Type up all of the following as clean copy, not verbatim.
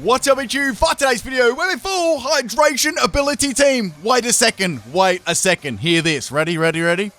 What's up with you? For today's video, we're in full hydration ability team. Wait a second. Hear this. Ready?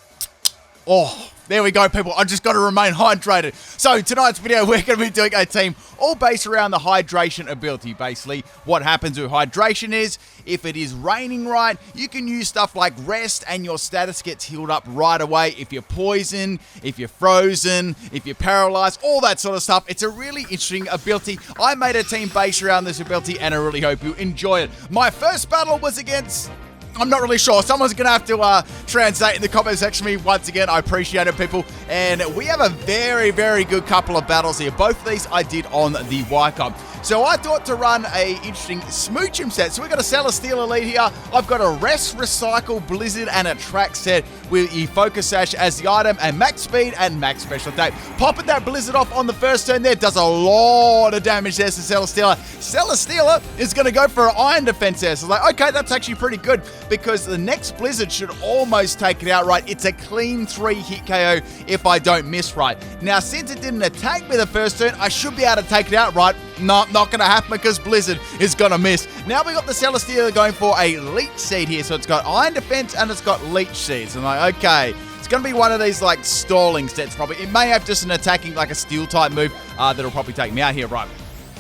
Oh, there we go, people. I just got to remain hydrated. So tonight's video, we're going to be doing a team all based around the hydration ability. Basically, what happens with hydration is, if it is raining right, you can use stuff like rest and your status gets healed up right away. If you're poisoned, if you're frozen, if you're paralyzed, all that sort of stuff. It's a really interesting ability. I made a team based around this ability and I really hope you enjoy it. My first battle was against... I'm not really sure. Someone's going to have to translate in the comment section for me. Once again, I appreciate it, people. And we have a very, very good couple of battles here. Both of these I did on the Wycombe. So I thought to run a interesting Smoochum set. So we've got a Celesteela lead here. I've got a Rest, Recycle, Blizzard, and a Track set with a Focus Sash as the item, and Max Speed and Max Special Attack. Popping that Blizzard off on the first turn there does a lot of damage there to Celesteela. Celesteela is going to go for an Iron Defense there. So like, okay, that's actually pretty good, because the next Blizzard should almost take it out right. It's a clean 3-hit KO if I don't miss right. Now, since it didn't attack me the first turn, I should be able to take it out right. No, not going to happen because Blizzard is going to miss. Now we got the Celesteela going for a Leech Seed here. So it's got Iron Defense and it's got Leech Seeds. I'm like, okay. It's going to be one of these like stalling sets probably. It may have just an attacking like a Steel type move that'll probably take me out here, right?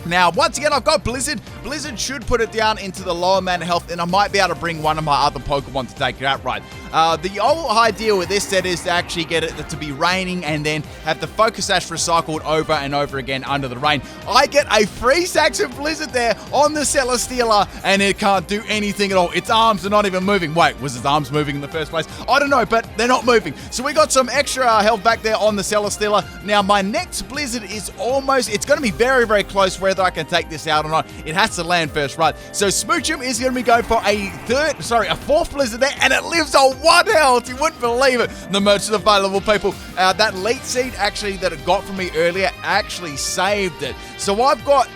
Now, once again, I've got Blizzard. Blizzard should put it down into the lower mana health, and I might be able to bring one of my other Pokemon to take it out right. The whole idea with this set is to actually get it to be raining and then have the Focus Sash recycled over and over again under the rain. I get a free Sax of Blizzard there on the Celesteela, and it can't do anything at all. Its arms are not even moving. Wait, was its arms moving in the first place? I don't know, but they're not moving. So we got some extra health back there on the Celesteela. Now, my next Blizzard is almost... It's going to be very, very close whether I can take this out or not. It has to land first, right? So Smoochum is going to be going for a fourth Blizzard there, and it lives on 1 health. You wouldn't believe it. The merch is available, people. That Leech Seed actually that it got from me earlier actually saved it. So I've got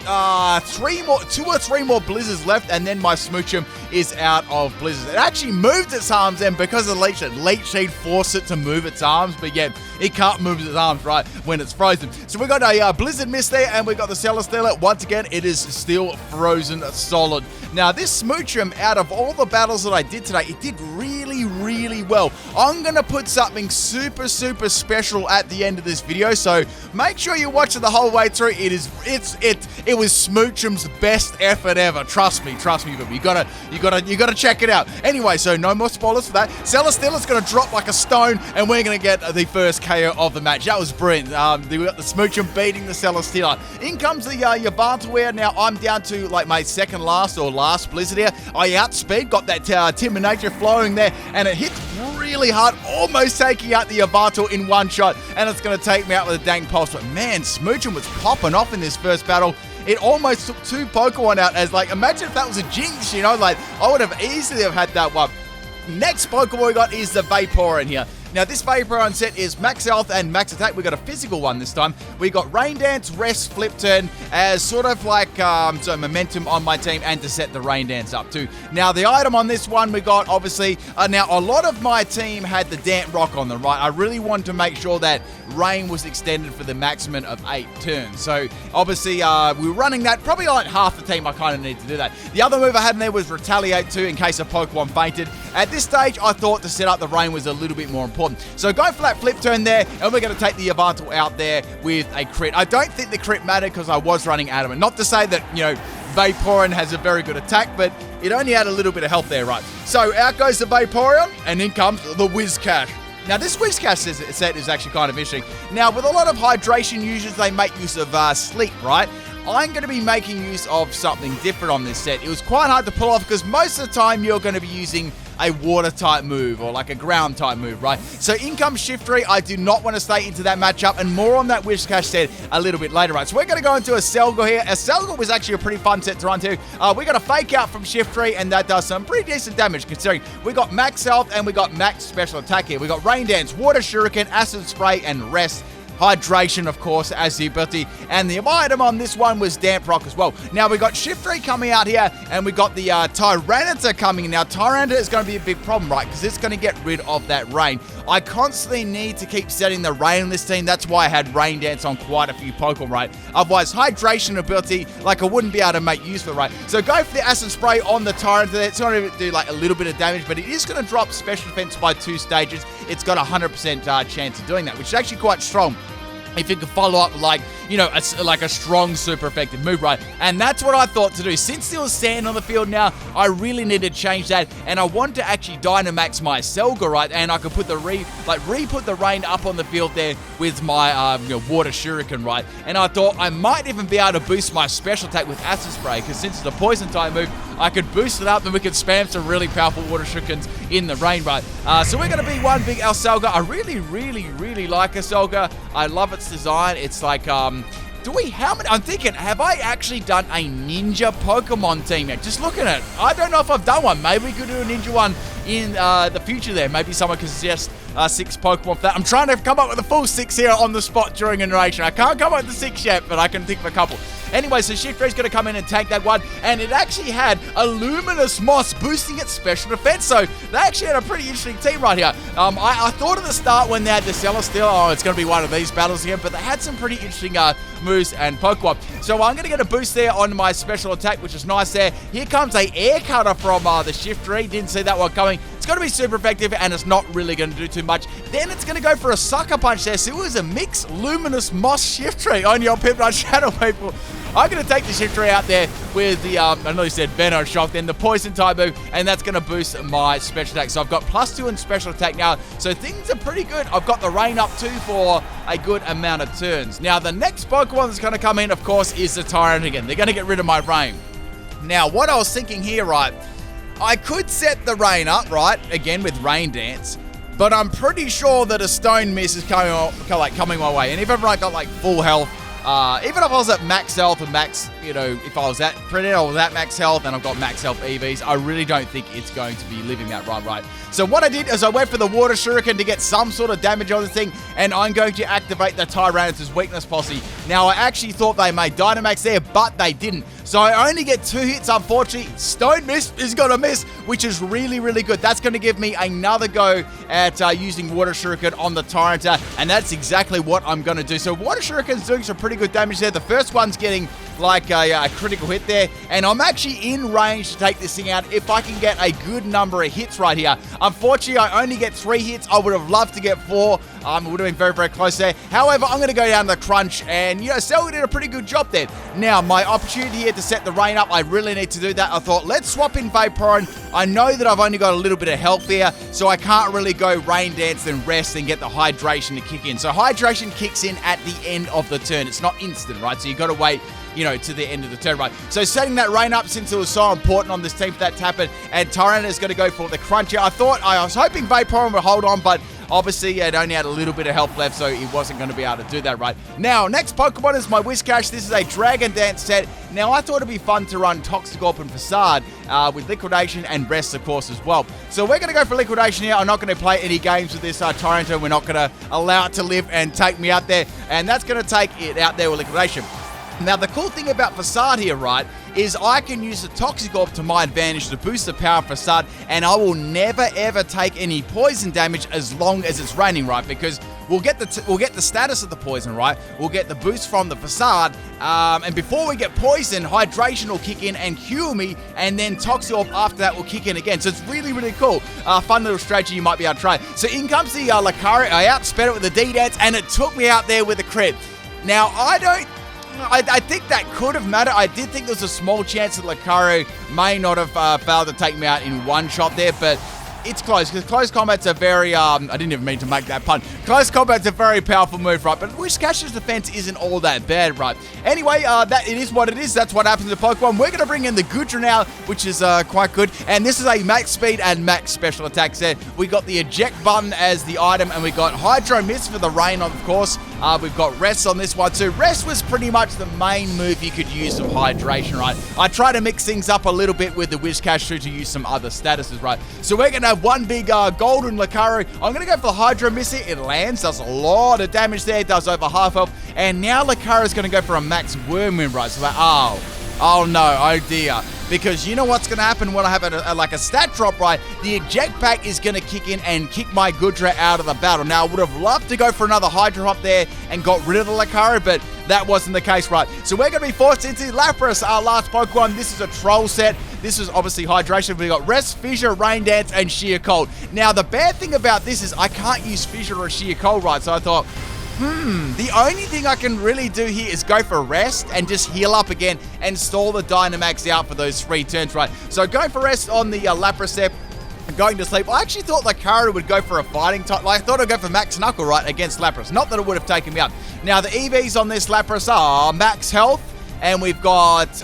two or three more Blizzards left, and then my Smoochum is out of Blizzards. It actually moved its arms then because of the Leech Seed forced it to move its arms, but yeah, it can't move its arms right when it's frozen. So we got a Blizzard Mist there, and we got the Celesteela. Once again, it is still frozen solid. Now, this Smoochum, out of all the battles that I did today, it did really, really well. I'm going to put something super, super special at the end of this video, so make sure you watch it the whole way through. It was Smoochum's best effort ever. Trust me, but you gotta check it out. Anyway, so no more spoilers for that. Celesteela's going to drop like a stone, and we're going to get the first KO of the match. That was brilliant. We got the Smoochum beating the Celesteela. In comes the Vaporeon. Now I'm down to like my second last or last Blizzard here. I outspeed, got that Timber flowing there, and it hits really hard, almost taking out the Yavato in one shot, and it's going to take me out with a dang pulse. But man, Smoochum was popping off in this first battle. It almost took 2 Pokemon out. As like, imagine if that was a Jinx, you know, like I would have easily have had that one. Next Pokemon we got is the Vaporeon here. Now, this Vaporeon set is max health and max attack. We got a physical one this time. We got Rain Dance, Rest, Flip Turn as sort of like momentum on my team, and to set the Rain Dance up too. Now, the item on this one we got, obviously, now a lot of my team had the Damp Rock on them, right? I really wanted to make sure that Rain was extended for the maximum of 8 turns. So, obviously, we were running that. Probably like half the team I kind of needed to do that. The other move I had in there was Retaliate too, in case a Pokemon fainted. At this stage, I thought to set up the Rain was a little bit more important. So go for that Flip Turn there, and we're going to take the Yavato out there with a crit. I don't think the crit mattered because I was running Adamant. Not to say that, you know, Vaporeon has a very good attack, but it only had a little bit of health there, right? So out goes the Vaporeon, and in comes the Whiscash. Now, this Whiscash set is actually kind of interesting. Now, with a lot of hydration users, they make use of sleep, right? I'm going to be making use of something different on this set. It was quite hard to pull off because most of the time you're going to be using a water type move or like a ground type move, right? So in comes Shiftry. I do not want to stay into that matchup, and more on that Whiscash set a little bit later, right? So we're going to go into a Selgo here. A Selgo was actually a pretty fun set to run to. We got a Fake Out from Shiftry, and that does some pretty decent damage considering we got max health and we got max special attack here. We got Rain Dance, Water Shuriken, Acid Spray, and Rest. Hydration, of course, as the ability. And the item on this one was Damp Rock as well. Now, we got Shiftry coming out here, and we got the Tyranitar coming in. Now, Tyranitar is going to be a big problem, right? Because it's going to get rid of that rain. I constantly need to keep setting the rain on this team. That's why I had Rain Dance on quite a few Pokemon, right? Otherwise, Hydration ability, like, I wouldn't be able to make use of it, right? So go for the Acid Spray on the Tyranitar. It's going to do, like, a little bit of damage, but it is going to drop Special Defense by 2 stages. It's got a 100% chance of doing that, which is actually quite strong. If you could follow up, like, you know, like a strong, super effective move, right? And that's what I thought to do. Since there was sand on the field now, I really need to change that. And I want to actually Dynamax my Selga, right? And I could put the re-put the rain up on the field there with my Water Shuriken, right? And I thought I might even be able to boost my special attack with Acid Spray, because since it's a poison type move, I could boost it up and we could spam some really powerful Water Shurikens in the rain, right? So we're going to be one big Selga. I really like a Selga. I love its design. It's like, I'm thinking, have I actually done a ninja Pokemon team yet? Just looking at it. I don't know if I've done one. Maybe we could do a ninja one in the future there. Maybe someone could suggest 6 Pokemon for that. I'm trying to come up with a full 6 here on the spot during a narration. I can't come up with the 6 yet, but I can think of a couple. Anyway, so Shiftry's going to come in and tank that one, and it actually had a Luminous Moss boosting its special defense, so they actually had a pretty interesting team right here. I thought at the start when they had the Celesteela, oh, it's going to be one of these battles again, but they had some pretty interesting moves and Pokemon. So I'm going to get a boost there on my special attack, which is nice there. Here comes a Air Cutter from the Shiftry. Didn't see that one coming. It's going to be super effective, and it's not really going to do too much. Then it's going to go for a Sucker Punch there. So it was a mixed Luminous Moss Shiftry on your PIMPNITE Shadow people. I'm going to take the Shiftry out there with the, I know you said Venom Shock, then the Poison type move, and that's going to boost my special attack. So I've got +2 in special attack now, so things are pretty good. I've got the rain up too for a good amount of turns. Now, the next Pokemon that's going to come in, of course, is the Tyrant again. They're going to get rid of my rain. Now, what I was thinking here, right, I could set the rain up, right, again with Rain Dance, but I'm pretty sure that a Stone Miss is coming my way. And if ever I got like full health, even if I was at max health and max, if I was at Predator, I was at max health and I've got max health EVs, I really don't think it's going to be living that right. So what I did is I went for the Water Shuriken to get some sort of damage on the thing, and I'm going to activate the Tyranitar's Weakness Posse. Now, I actually thought they made Dynamax there, but they didn't. So I only get 2 hits, unfortunately. Stone Miss is going to miss, which is really good. That's going to give me another go at using Water Shuriken on the Tyranitar, and that's exactly what I'm going to do. So Water Shuriken's doing some pretty good damage there. The first one's getting like a critical hit there, and I'm actually in range to take this thing out if I can get a good number of hits right here. Unfortunately, I only get 3 hits. I would have loved to get 4. It would have been very close there. However, I'm going to go down the crunch, and Selga did a pretty good job there. Now, my opportunity here to set the rain up, I really need to do that. I thought, let's swap in Vaporeon. I know that I've only got a little bit of health here, so I can't really go Rain Dance, then rest, and get the Hydration to kick in. So Hydration kicks in at the end of the turn. It's not instant, right? So you've got to wait, to the end of the turn, right? So setting that rain up, since it was so important on this team for that to happen, and Tyranitar is going to go for the cruncher. I was hoping Vaporeon would hold on, but obviously it only had a little bit of health left, so it wasn't going to be able to do that, right? Now, next Pokemon is my Whiscash. This is a Dragon Dance set. Now, I thought it'd be fun to run Toxicorp and Facade with Liquidation and Rest, of course, as well. So we're going to go for Liquidation here. I'm not going to play any games with this Tyranitar. We're not going to allow it to live and take me out there, and that's going to take it out there with Liquidation. Now, the cool thing about Facade here, right, is I can use the Toxicorp to my advantage to boost the power of Facade, and I will never, ever take any poison damage as long as it's raining, right? Because we'll get the status of the poison, right? We'll get the boost from the Facade, and before we get poison, Hydration will kick in and heal me, and then Toxicorp after that will kick in again. So it's really cool. Fun little strategy you might be able to try. So in comes the Lucario. I outsped it with the D-Dance, and it took me out there with a crit. Now, I think that could have mattered. I did think there was a small chance that Lucario may not have failed to take me out in one shot there, but it's close, because close combat's a very, I didn't even mean to make that pun. Close combat's a very powerful move, right? But Whiscash's defense isn't all that bad, right? Anyway, it is what it is. That's what happens to Pokemon. We're going to bring in the Goodra now, which is quite good. And this is a max speed and max special attack set. We got the eject button as the item, and we got Hydro Mist for the rain, of course. We've got Rest on this one too. Rest was pretty much the main move you could use of hydration, right? I try to mix things up a little bit with the Whiscash too to use some other statuses, right? So we're going to have one big golden Lucario. I'm going to go for the Hydro Missile. It lands, does a lot of damage there, does over half health. And now Lucario's going to go for a max Wormwind, right? So like, oh no, oh dear. Because you know what's going to happen when I have a stat drop, right? The eject pack is going to kick in and kick my Goodra out of the battle. Now, I would have loved to go for another Hydro Hop there and got rid of the Lucario, but that wasn't the case, right? So we're going to be forced into Lapras, our last Pokemon. This is a Troll set. This is obviously Hydration. We got Rest, Fissure, Rain Dance, and Sheer Cold. Now, the bad thing about this is I can't use Fissure or Sheer Cold, right? So I thought, the only thing I can really do here is go for Rest and just heal up again and stall the Dynamax out for those 3 turns, right? So going for Rest on the Lapras step, going to sleep. I actually thought Lucario would go for a fighting type. Like, I thought I'd go for Max Knuckle, right, against Lapras. Not that it would have taken me out. Now, the EVs on this Lapras are Max Health, and we've got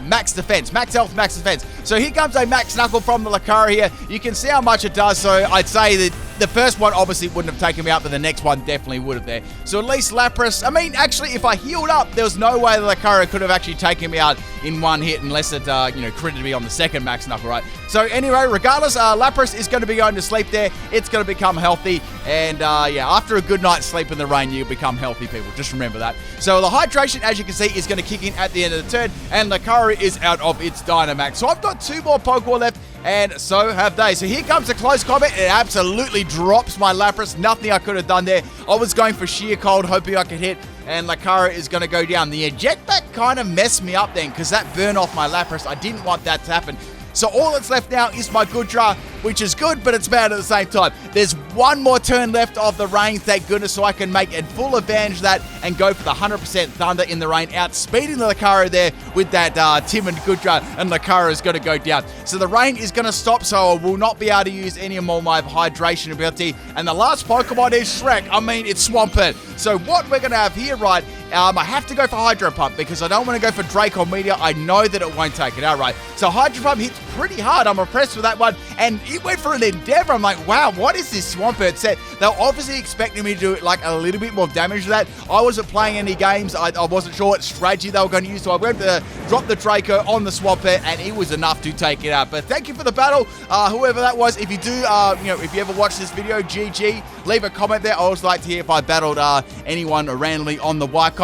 Max Defense. Max Health, Max Defense. So here comes a Max Knuckle from the Lucario here. You can see how much it does. So I'd say that the first one obviously wouldn't have taken me out, but the next one definitely would have there. So at least Lapras, I mean, actually, if I healed up, there was no way the Lucario could have actually taken me out in one hit unless it, critted me on the second Max Knuckle, right? So anyway, regardless, Lapras is going to be going to sleep there. It's going to become healthy. And after a good night's sleep in the rain, you become healthy, people. Just remember that. So the hydration, as you can see, is going to kick in at the end of the turn. And Lucario is out of its Dynamax. So I've got 2 more Pokemon left. And so have they. So here comes the close combat. It absolutely drops my Lapras. Nothing I could have done there. I was going for Sheer Cold, hoping I could hit. And Lucario is going to go down. The eject back kind of messed me up then because that burned off my Lapras. I didn't want that to happen. So all that's left now is my Goodra, which is good, but it's bad at the same time. There's one more turn left of the rain, thank goodness, so I can make a full advantage of that and go for the 100% Thunder in the rain, outspeeding the Lucario there with that timid Goodra, and Lucario is going to go down. So the rain is going to stop, so I will not be able to use any more of my hydration ability. And the last Pokemon is Shrek. I mean, it's Swampert. So what we're going to have here, right, I have to go for Hydro Pump because I don't want to go for Draco Meteor. I know that it won't take it out, right? So Hydro Pump hits pretty hard. I'm impressed with that one. And it went for an Endeavor. I'm like, wow, what is this Swampert set? They're obviously expecting me to do like a little bit more damage to that. I wasn't playing any games. I wasn't sure what strategy they were going to use. So I went to drop the Draco on the Swampert and it was enough to take it out. But thank you for the battle. Whoever that was, if you do, if you ever watch this video, GG, leave a comment there. I always like to hear if I battled anyone randomly on the Wycom.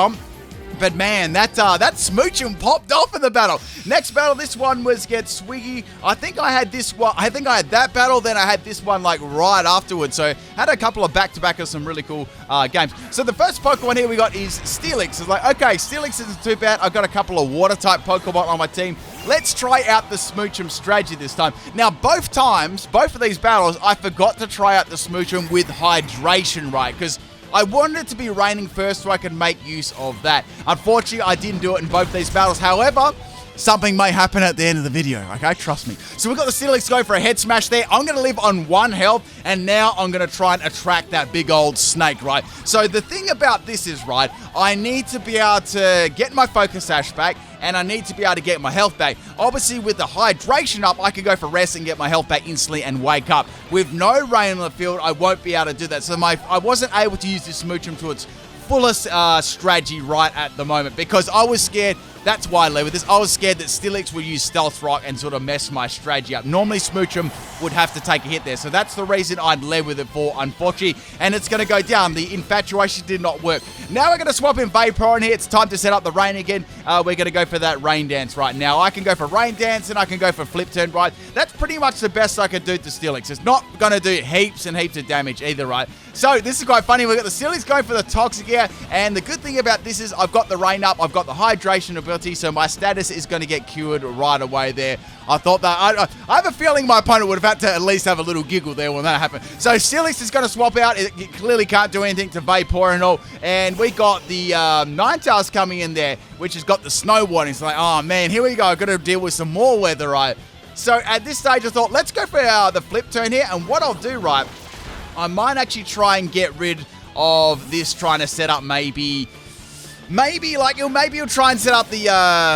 But man, that Smoochum popped off in the battle. Next battle, this one was against Swiggy. I think I had this one. I think I had that battle, then I had this one like right afterwards. So had a couple of back-to-back of some really cool games. So the first Pokemon here we got is Steelix. It's like, okay, Steelix isn't too bad. I've got a couple of water-type Pokemon on my team. Let's try out the Smoochum strategy this time. Now, both of these battles, I forgot to try out the Smoochum with hydration, right? Because I wanted it to be raining first so I could make use of that. Unfortunately, I didn't do it in both these battles. However, something may happen at the end of the video, okay? Trust me. So we've got the Steelix going for a head smash there. I'm going to live on 1 health, and now I'm going to try and attract that big old snake, right? So the thing about this is, right, I need to be able to get my Focus Sash back, and I need to be able to get my health back. Obviously, with the hydration up, I can go for Rest and get my health back instantly and wake up. With no rain on the field, I won't be able to do that. So I wasn't able to use this Smoochum to its fullest strategy right at the moment because I was scared. That's why I led with this. I was scared that Steelix would use Stealth Rock and sort of mess my strategy up. Normally, Smoochum would have to take a hit there. So that's the reason I'd led with it for, unfortunately. And it's going to go down. The Infatuation did not work. Now we're going to swap in Vaporeon here. It's time to set up the rain again. We're going to go for that Rain Dance right now. I can go for Rain Dance and I can go for Flip Turn, right? That's pretty much the best I could do to Steelix. It's not going to do heaps and heaps of damage either, right? So this is quite funny. We've got the Steelix going for the Toxic here. And the good thing about this is I've got the rain up. I've got the hydration ability. So my status is going to get cured right away there. I thought that I have a feeling my opponent would have had to at least have a little giggle there when that happened. So Steelix is going to swap out. It clearly can't do anything to Vaporeon. And we got the Ninetales coming in there, which has got the snow warning. So like, oh man, here we go. I've got to deal with some more weather, right? So at this stage, I thought, let's go for the Flip Turn here. And what I'll do, right, I might actually try and get rid of this, trying to set up maybe maybe he'll try and set up the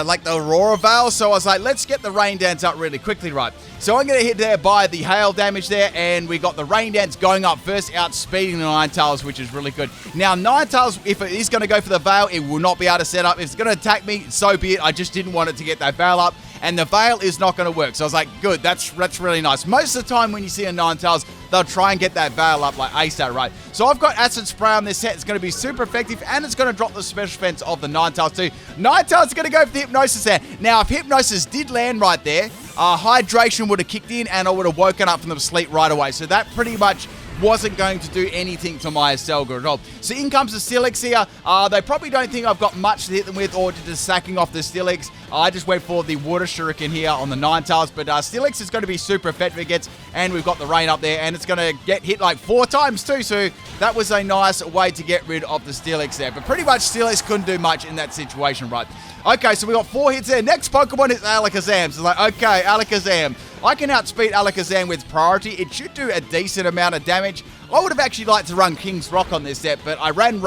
like the Aurora Veil. So I was like, let's get the Rain Dance up really quickly, right? So I'm going to hit there by the hail damage there, and we got the Rain Dance going up first, outspeeding the Ninetales, which is really good. Now, Ninetales, if it is going to go for the Veil, it will not be able to set up. If it's going to attack me, so be it. I just didn't want it to get that Veil up, and the Veil is not going to work. So I was like, good, that's really nice. Most of the time when you see a Ninetales, they'll try and get that Veil up like ASAP, right? So I've got Acid Spray on this set. It's going to be super effective, and it's going to drop the special defense of the Ninetales too. Ninetales is going to go for the Hypnosis there. Now, if Hypnosis did land right there, Hydration would have kicked in, and I would have woken up from the sleep right away. So that pretty much wasn't going to do anything to my Aselga at all. So in comes the Steelix here. They probably don't think I've got much to hit them with, or just sacking off the Steelix. I just went for the Water Shuriken here on the Ninetales, but Steelix is going to be super effective against, and we've got the Rain up there, and it's going to get hit like 4 times too, so that was a nice way to get rid of the Steelix there. But pretty much Steelix couldn't do much in that situation, right? Okay, so we got 4 hits there. Next Pokemon is Alakazam. So like, okay, Alakazam. I can outspeed Alakazam with priority. It should do a decent amount of damage. I would have actually liked to run King's Rock on this set, but I ran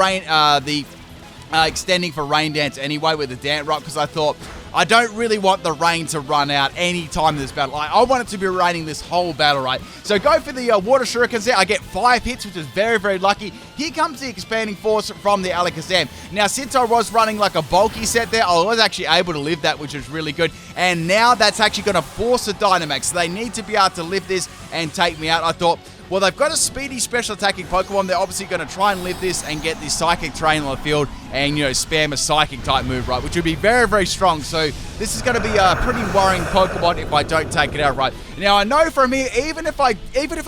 extending for Rain Dance anyway with the Dance Rock, because I thought I don't really want the rain to run out any time in this battle. I want it to be raining this whole battle, right? So go for the Water Shurikens there. I get 5 hits, which is very, very lucky. Here comes the Expanding Force from the Alakazam. Now, since I was running like a bulky set there, I was actually able to live that, which is really good. And now that's actually going to force a Dynamax. So they need to be able to live this and take me out. I thought, well, they've got a speedy special attacking Pokemon. They're obviously going to try and live this and get this Psychic Terrain on the field and, you know, spam a Psychic type move, right? Which would be very, very strong. So this is going to be a pretty worrying Pokemon if I don't take it out right. Now, I know from here, even if I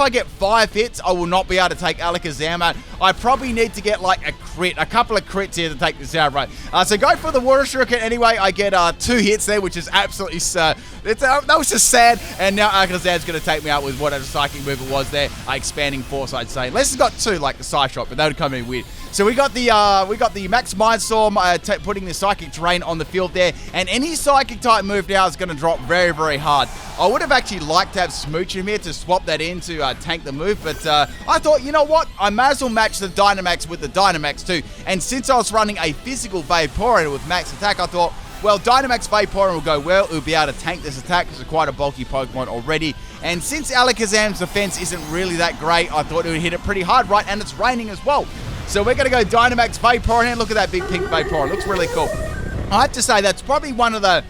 get 5 hits, I will not be able to take Alakazam out. I probably need to get like a couple of crits here to take this out right. So go for the Water Shuriken anyway. I get 2 hits there, which is absolutely that was just sad. And now Alakazam's going to take me out with whatever Psychic move it was there. Expanding Force, I'd say. Unless it's got 2, like the Side Shot, but that would come in weird. So we got the Max Mindstorm putting the Psychic Terrain on the field there, and any Psychic type move now is going to drop very, very hard. I would have actually liked to have Smooch in here to swap that in to tank the move, but I thought, you know what? I might as well match the Dynamax with the Dynamax too. And since I was running a physical Vaporeon with max attack, I thought, well, Dynamax Vaporeon will go well. It will be able to tank this attack because it's quite a bulky Pokemon already. And since Alakazam's defense isn't really that great, I thought it would hit it pretty hard, right? And it's raining as well. So we're going to go Dynamax Vaporeon. Look at that big pink Vaporeon. Looks really cool. I have to say, that's probably one of the...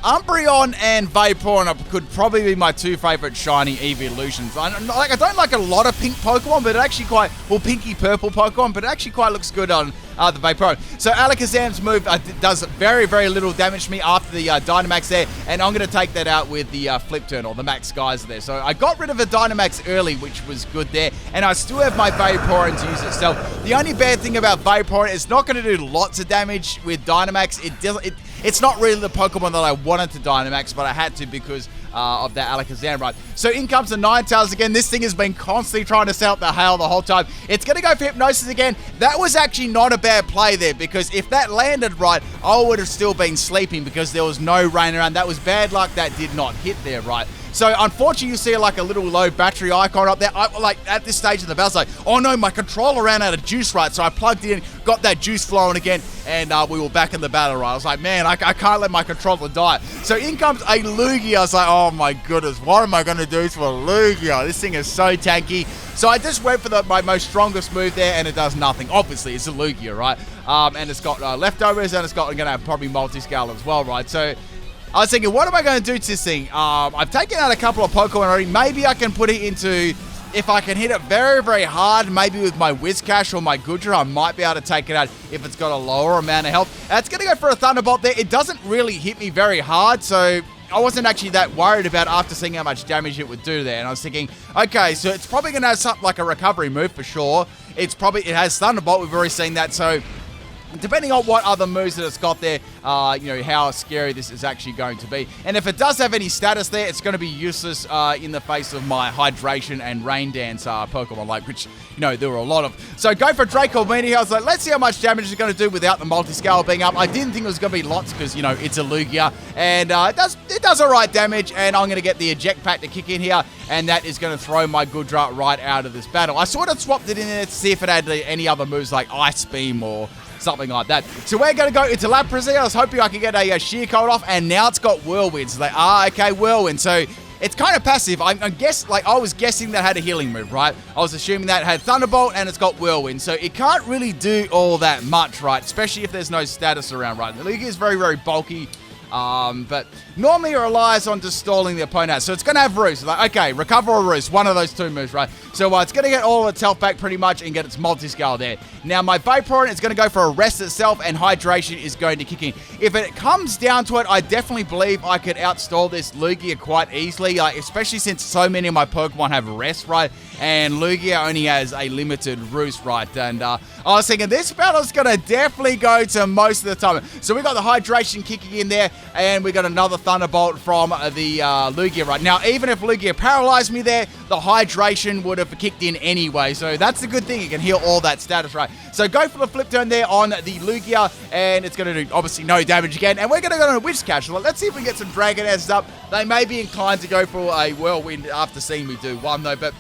Umbreon and Vaporeon could probably be my 2 favorite shiny evolutions. I don't like a lot of pink Pokemon, but it actually quite, well, pinky purple Pokemon, but it actually quite looks good on the Vaporeon. So Alakazam's move does very, very little damage to me after the Dynamax there, and I'm going to take that out with the Flip Turn or the Max Skies there. So I got rid of the Dynamax early, which was good there, and I still have my Vaporeon to use itself. The only bad thing about Vaporeon, it's not going to do lots of damage with Dynamax. It's not really the Pokemon that I wanted to Dynamax, but I had to because of that Alakazam, right? So in comes the Ninetales again. This thing has been constantly trying to set up the hail the whole time. It's going to go for Hypnosis again. That was actually not a bad play there, because if that landed right, I would have still been sleeping because there was no rain around. That was bad luck. That did not hit there, right? So unfortunately, you see like a little low battery icon up there. Like at this stage of the battle, it's like, oh no, my controller ran out of juice, right? So I plugged in, got that juice flowing again, and we were back in the battle, right? I was like, man, I can't let my controller die. So in comes a Lugia. I was like, oh my goodness, what am I going to do to a Lugia? This thing is so tanky. So I just went for my most strongest move there, and it does nothing. Obviously, it's a Lugia, right? And it's got leftovers, and it's going to have probably multi-scale as well, right? So I was thinking, what am I going to do to this thing? I've taken out a couple of Pokemon already. Maybe I can put it into, if I can hit it very, very hard, maybe with my Whiscash or my Goodra, I might be able to take it out if it's got a lower amount of health. It's going to go for a Thunderbolt there. It doesn't really hit me very hard, so I wasn't actually that worried about after seeing how much damage it would do there. And I was thinking, okay, so it's probably going to have something like a recovery move for sure. It has Thunderbolt. We've already seen that, so depending on what other moves that it's got there, you know, how scary this is actually going to be. And if it does have any status there, it's going to be useless in the face of my Hydration and Rain Dance Pokemon, like, which, you know, there were a lot of. So go for Draco Meteor. I was like, let's see how much damage it's going to do without the multi-scale being up. I didn't think it was going to be lots because, you know, it's a Lugia. And it does all right damage. And I'm going to get the Eject Pack to kick in here. And that is going to throw my Goodra right out of this battle. I sort of swapped it in there to see if it had any other moves like Ice Beam or something like that. So we're going to go into Lapras here. I was hoping I could get a Sheer Cold off, and now it's got Whirlwind. So okay, Whirlwind. So it's kind of passive. I was guessing that had a healing move, right? I was assuming that it had Thunderbolt and it's got Whirlwind. So it can't really do all that much, right? Especially if there's no status around, right? The Lugia is very, very bulky. But normally it relies on just stalling the opponent. So it's going to have Roost. Like, okay, Recover or Roost. One of those two moves, right? So it's going to get all its health back pretty much and get its multi-scale there. Now, my Vaporeon is going to go for a rest itself, and Hydration is going to kick in. If it comes down to it, I definitely believe I could outstall this Lugia quite easily, like, especially since so many of my Pokemon have rest, right? And Lugia only has a limited Roost, right? And I was thinking this battle's going to definitely go to most of the time. So we got the Hydration kicking in there, and we got another Thunderbolt from the Lugia, right? Now, even if Lugia paralyzed me there, the Hydration would have kicked in anyway. So that's the good thing. It can heal all that status, right? So go for the flip turn there on the Lugia, and it's going to do, obviously, no damage again. And we're going to go on a Whiscash. Let's see if we get some Dragon Asses up. They may be inclined to go for a Whirlwind after seeing me do one, though. But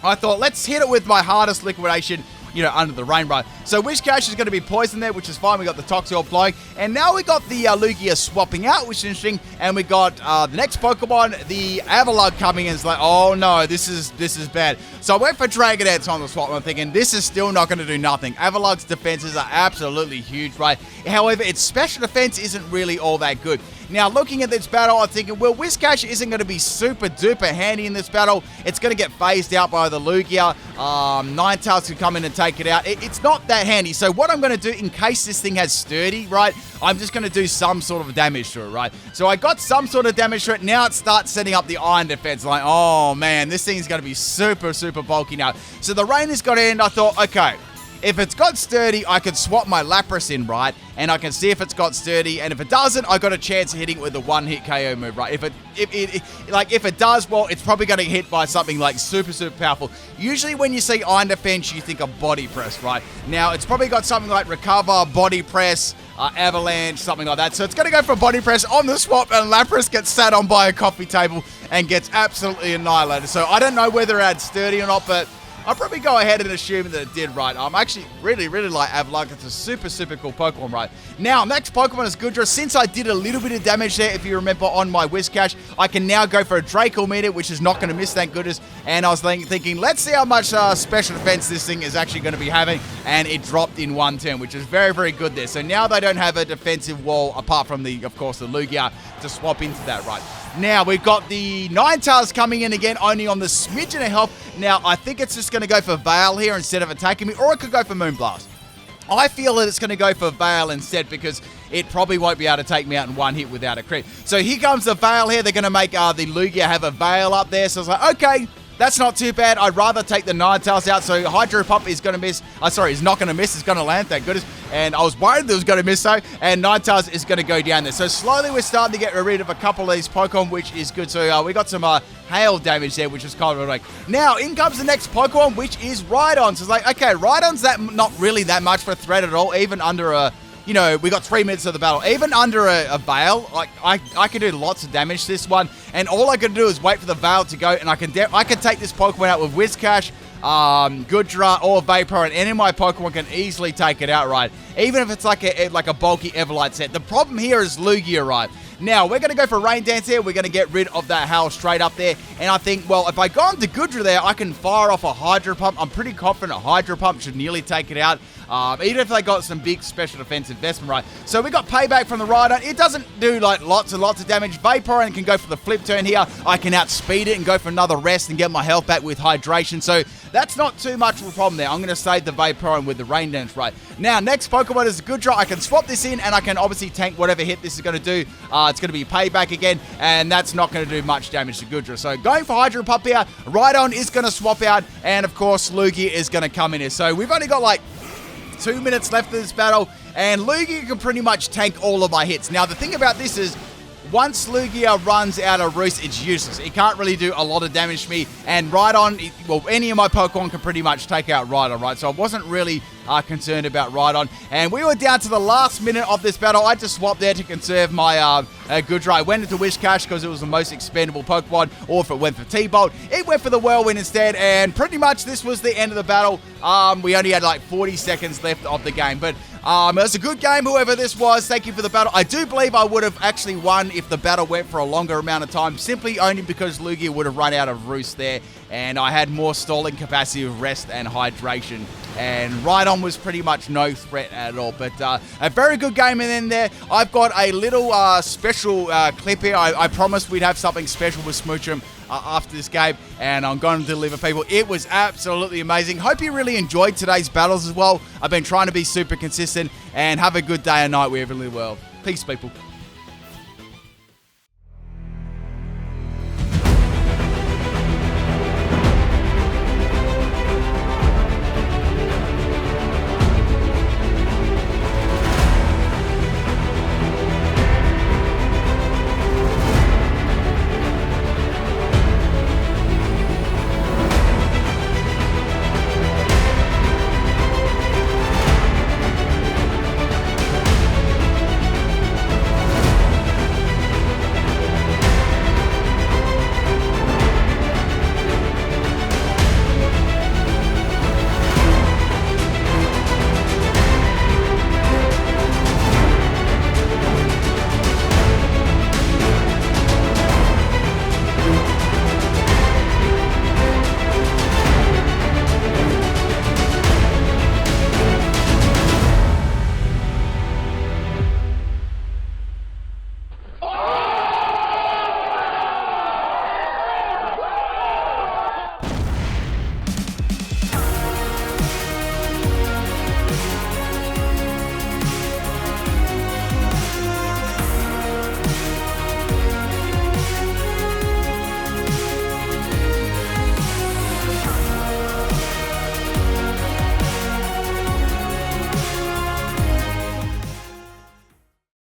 I thought, let's hit it with my hardest liquidation, under the rain, right? So Whiscash is going to be poisoned there, which is fine. We got the Toxel blowing. And now we got the Lugia swapping out, which is interesting. And we got the next Pokemon, the Avalugg, coming in. It's like, oh no, this is bad. So I went for Dragon Dance on the swap. I'm thinking, this is still not going to do nothing. Avalugg's defenses are absolutely huge, right? However, its special defense isn't really all that good. Now, looking at this battle, I'm thinking, well, Whiscash isn't going to be super duper handy in this battle. It's going to get phased out by the Lugia. Ninetales can come in and take it out. It's not that handy. So what I'm going to do, in case this thing has Sturdy, right, I'm just going to do some sort of damage to it, right? So I got some sort of damage to it. Now it starts setting up the Iron defense. Like, oh, man, this thing's going to be super, super bulky now. So the rain has got to end. I thought, okay, if it's got Sturdy, I could swap my Lapras in, right? And I can see if it's got Sturdy. And if it doesn't, I got a chance of hitting it with a one-hit KO move, right? If it does, well, it's probably going to hit by something like super, super powerful. Usually when you see Iron Defense, you think of Body Press, right? Now, it's probably got something like Recover, Body Press, Avalanche, something like that. So it's going to go for Body Press on the swap, and Lapras gets sat on by a coffee table and gets absolutely annihilated. So I don't know whether it had Sturdy or not, but I'll probably go ahead and assume that it did, right? I'm actually really, really like Avalugg. It's a super, super cool Pokemon, right? Now, next Pokemon is Goodra. Since I did a little bit of damage there, if you remember, on my Whiscash, I can now go for a Draco Meter, which is not going to miss, thank goodness. And I was thinking, let's see how much special defense this thing is actually going to be having. And it dropped in one turn, which is very, very good there. So now they don't have a defensive wall, apart from of course, the Lugia to swap into that, right? Now, we've got the Ninetales coming in again, only on the smidgen of health. Now, I think it's just going to go for Veil here instead of attacking me, or it could go for Moonblast. I feel that it's going to go for Veil instead because it probably won't be able to take me out in one hit without a crit. So here comes the Veil here. They're going to make the Lugia have a Veil up there. So it's like, okay, that's not too bad. I'd rather take the Ninetales out. So Hydro Pump is going to miss. He's not going to miss. It's going to land, thank goodness. And I was worried that it was going to miss, though. And Ninetales is going to go down there. So slowly we're starting to get rid of a couple of these Pokemon, which is good. So we got some hail damage there, which is kind of like. Now, in comes the next Pokemon, which is Rhydon. So it's like, okay, Rhydon's not really that much for a threat at all, even under a... we got 3 minutes of the battle. Even under a Veil, like I can do lots of damage to this one. And all I can do is wait for the Veil to go, and I can take this Pokemon out with Whiscash, Goodra, or Vaporeon, and any of my Pokemon can easily take it out, right? Even if it's like a bulky Everlight set. The problem here is Lugia, right? Now, we're going to go for Rain Dance here. We're going to get rid of that Hail straight up there. And I think, well, if I go on to Goodra there, I can fire off a Hydro Pump. I'm pretty confident a Hydro Pump should nearly take it out. Even if they got some big special defense investment, right? So we got Payback from the Rhydon. It doesn't do, like, lots and lots of damage. Vaporeon can go for the flip turn here. I can outspeed it and go for another rest and get my health back with Hydration. So that's not too much of a problem there. I'm going to save the Vaporeon with the Rain Dance, right? Now, next Pokemon is Goodra. I can swap this in, and I can obviously tank whatever hit this is going to do. It's going to be Payback again, and that's not going to do much damage to Goodra. So going for Hydro Pump here. Rhydon is going to swap out, and of course, Lugia is going to come in here. So we've only got like 2 minutes left of this battle, and Lugia can pretty much tank all of my hits. Now, the thing about this is, once Lugia runs out of Roost, it's useless. It can't really do a lot of damage to me, and Rhydon, well, any of my Pokemon can pretty much take out Rhydon, right? So I wasn't really concerned about Rhydon, and we were down to the last minute of this battle. I just swapped there to conserve my Goodra. I went into Whiscash because it was the most expendable Pokemon, or if it went for T-Bolt, it went for the Whirlwind instead, and pretty much this was the end of the battle. We only had like 40 seconds left of the game, but it was a good game, whoever this was. Thank you for the battle. I do believe I would have actually won if the battle went for a longer amount of time, simply only because Lugia would have run out of Roost there, and I had more stalling capacity of rest and hydration, and Rhydon was pretty much no threat at all. But a very good game in there. I've got a little special clip here. I promised we'd have something special with Smoochum after this game, and I'm going to deliver, people. It was absolutely amazing. Hope you really enjoyed today's battles as well. I've been trying to be super consistent, and have a good day and night wherever in the world. Peace, people.